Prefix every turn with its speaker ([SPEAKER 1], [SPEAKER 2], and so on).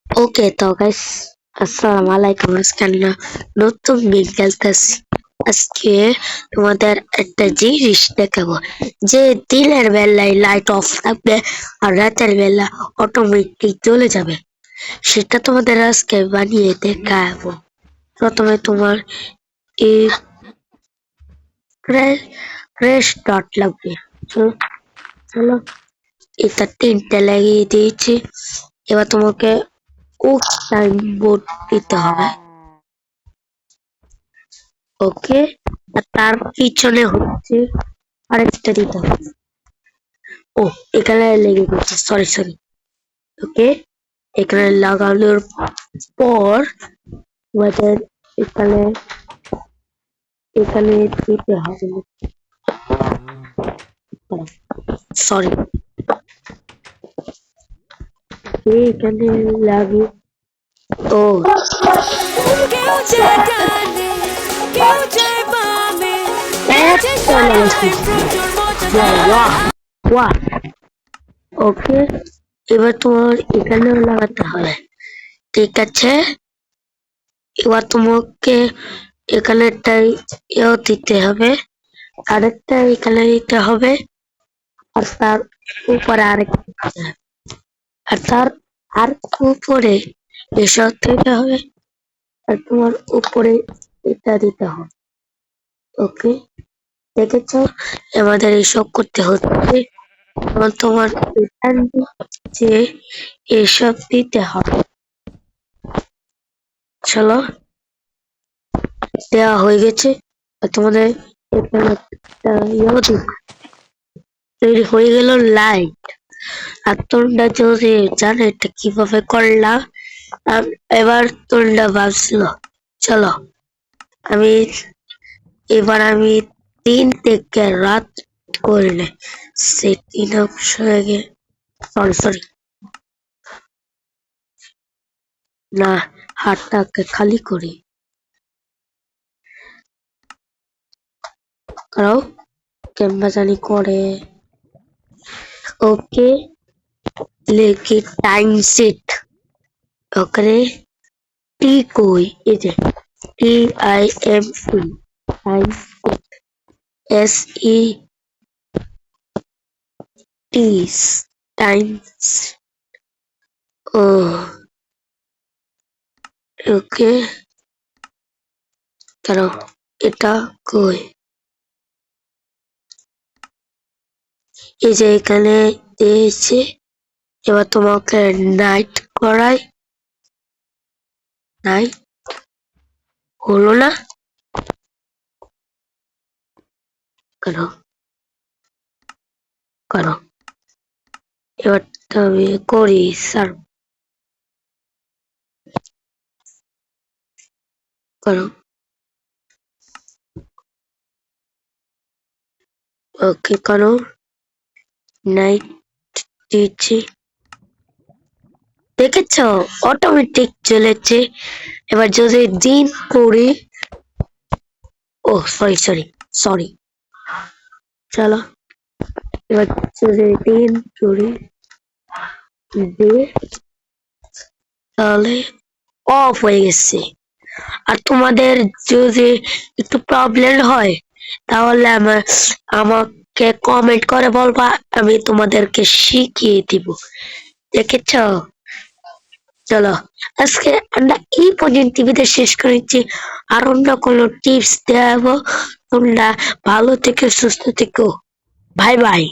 [SPEAKER 1] ওকে তো গাইস, আসসালামু আলাইকুম। আজকে আমরা নতুন গেম খেলতেছি। আজকে তোমাদের একটা জিনিস দেখাবো যে দিনের বেলায় লাইট অফ থাকবে আর রাতের বেলা অটোমেটিক চলে যাবে। সেটা তোমাদের আজকে বানিয়ে দেখাবো। প্রথমে তোমার এই ফ্রেশ ডট লাগবে। চলো চলো, এটা তিনটে লাগিয়ে দিয়েছি। এবার তোমাকে টাইম বোর্ড দিতে হবে। ওকে, আর তার পিছনে হচ্ছে আরেকটা দিতে হবে। ও, এখানে লেগে গেছে, সরি সরি। ওকে, এখানে লাগানোর পর আমাদের এখানে এখানে দিতে হবে। সরি, এখানে লাগে। ও ওকে, এবার তোমার এখানেও লাগাতে হবে। ঠিক আছে, এবার তোমাকে এখানে একটাই ইয়েও দিতে হবে, আরেকটা এখানে দিতে হবে, আর তার উপরে আরেকটা দিতে হবে, আর তার আর উপরে এসব দিতে হবে, আর তোমার উপরে এটা দিতে হবে। ওকে, দেখেছো আমাদের এইসব করতে হচ্ছে। এবং তোমার এখান যে এসব দিতে হবে। চলো, দেওয়া হয়ে গেছে। আর তোমাদের এখানে একটা ইয়েও তৈরি হয়ে গেল, লাইট। আর তোমরা যদি জানো এটা কিভাবে করলাম, এবার তোমরা ভাবছিল। চলো, আমি আমি 3 থেকে রাত করলে সেই 3 অপশনে গিয়ে সরি সরি না, হাতটাকে খালি করি। কারণ কেমন জানি করে। ওকে, লিখি টাইম সেট। ওখানে টি কই, এই যে TIME, টাইম SET, টাইমস। ও ওকে, কারণ এটা কই, এই যে এখানে দিয়েছে। এবার তোমাকে নাইট করাই, নাইট হলো না কেন? করো, এবার আমি করি স্যার। করো, ওকে করো, নাইট দিচ্ছি। দেখেছ অটোমেটিক চলেছে। এবার যদি দিন করি, ও সরি সরি সরি, চলো এবার যদি দিন করি দিয়ে, তাহলে অফ হয়ে গেছে। আর তোমাদের যদি একটু প্রবলেম হয় তাহলে আমাকে কমেন্ট করে বলবা, আমি তোমাদেরকে শিখিয়ে দিব। দেখেছ? চলো, আজকে আমরা এই পর্যন্ত টিভিতে শেষ করেছি। আর অন্য কোনো টিপস দেবো। তোমরা ভালো থেকো, সুস্থ থেকো। Bye bye.